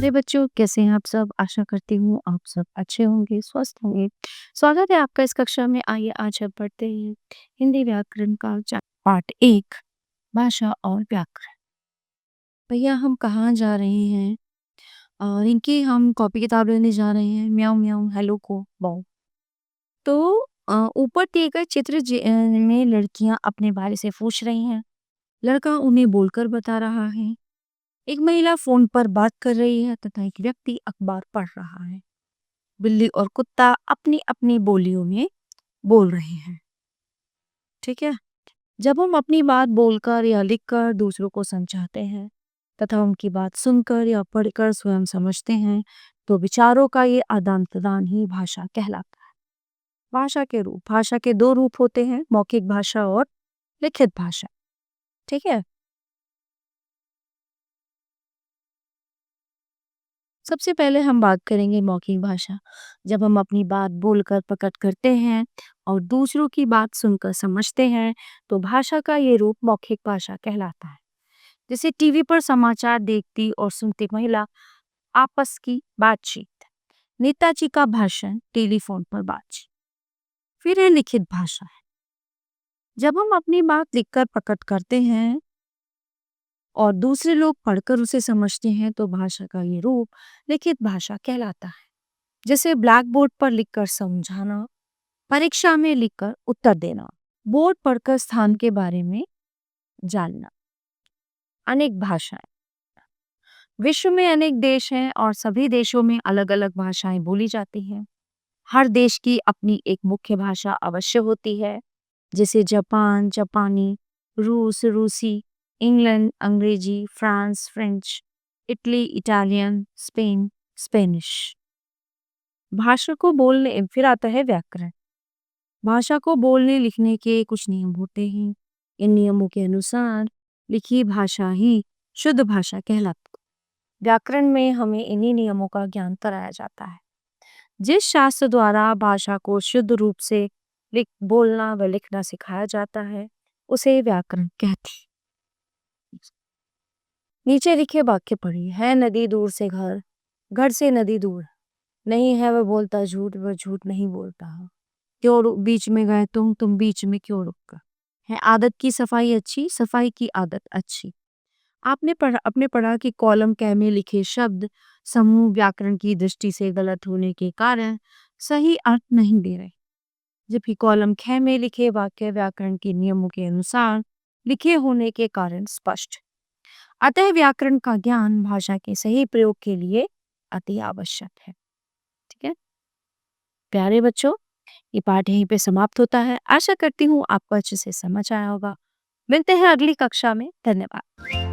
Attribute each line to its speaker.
Speaker 1: प्यारे बच्चों, कैसे हैं आप सब? आशा करती हूँ आप सब अच्छे होंगे, स्वस्थ होंगे। स्वागत है आपका इस कक्षा में। आइए आज हम पढ़ते हैं हिंदी व्याकरण का पाठ 1, भाषा और व्याकरण। भैया हम कहाँ जा रहे हैं? और इनकी हम कॉपी किताब लेने जा रहे हैं। म्याऊं म्याऊं हेलो को बाओ। तो ऊपर दिए गए चित्र में लड़कियां अपने बारे से पूछ रही हैं। लड़का उन्हें बोलकर बता रहा है। एक महिला फोन पर बात कर रही है तथा एक व्यक्ति अखबार पढ़ रहा है। बिल्ली और कुत्ता अपनी अपनी बोलियों में बोल रहे हैं। ठीक है। जब हम अपनी बात बोलकर या लिखकर दूसरों को समझाते हैं तथा उनकी बात सुनकर या पढ़कर स्वयं समझते हैं तो विचारों का ये आदान प्रदान ही भाषा कहलाता है। भाषा के दो रूप होते हैं, मौखिक भाषा और लिखित भाषा। ठीक है। सबसे पहले हम बात करेंगे मौखिक भाषा। जब हम अपनी बात बोलकर प्रकट करते हैं और दूसरों की बात सुनकर समझते हैं तो भाषा का ये रूप मौखिक भाषा कहलाता है। जैसे टीवी पर समाचार देखती और सुनती महिला, आपस की बातचीत। नेताजी का भाषण, टेलीफोन पर बातचीत। फिर है लिखित भाषा। जब हम अपनी बात लिखकर प्रकट करते हैं और दूसरे लोग पढ़कर उसे समझते हैं तो भाषा का ये रूप लिखित भाषा कहलाता है। जैसे ब्लैक बोर्ड पर लिखकर समझाना, परीक्षा में लिखकर उत्तर देना, बोर्ड पढ़कर स्थान के बारे में जानना। अनेक भाषाएं। विश्व में अनेक देश हैं और सभी देशों में अलग अलग भाषाएं बोली जाती हैं। हर देश की अपनी एक मुख्य भाषा अवश्य होती है, जैसे जापान जापानी, रूस रूसी, इंग्लैंड अंग्रेजी, France French, Italy Italian, Spain Spanish. भाषा को बोलने फिर आता है व्याकरण। भाषा को बोलने लिखने के कुछ नियम होते हैं। इन नियमों के अनुसार लिखी भाषा ही शुद्ध भाषा कहलाती है। व्याकरण में हमें इन्हीं नियमों का ज्ञान कराया जाता है। जिस शास्त्र द्वारा भाषा को शुद्ध रूप से बोलना व लिखना सिखाया जाता है उसे व्याकरण कहते हैं। नीचे लिखे वाक्य पढ़िए। है नदी दूर से घर, घर से नदी दूर। नहीं है वह बोलता झूठ, वह झूठ नहीं बोलता। क्यों बीच में गए तुम बीच में क्यों रुक गए? है आदत की सफाई अच्छी, सफाई की आदत अच्छी। आपने अपने पढ़ा कि कॉलम क में लिखे शब्द समूह व्याकरण की दृष्टि से गलत होने के कारण सही अर्थ नहीं दे रहे, जबकि कॉलम ख में लिखे वाक्य व्याकरण के नियमों के अनुसार लिखे होने के कारण स्पष्ट। अतः व्याकरण का ज्ञान भाषा के सही प्रयोग के लिए अति आवश्यक है। ठीक है प्यारे बच्चों, ये पाठ यहीं पे समाप्त होता है। आशा करती हूँ आपको अच्छे से समझ आया होगा। मिलते हैं अगली कक्षा में। धन्यवाद।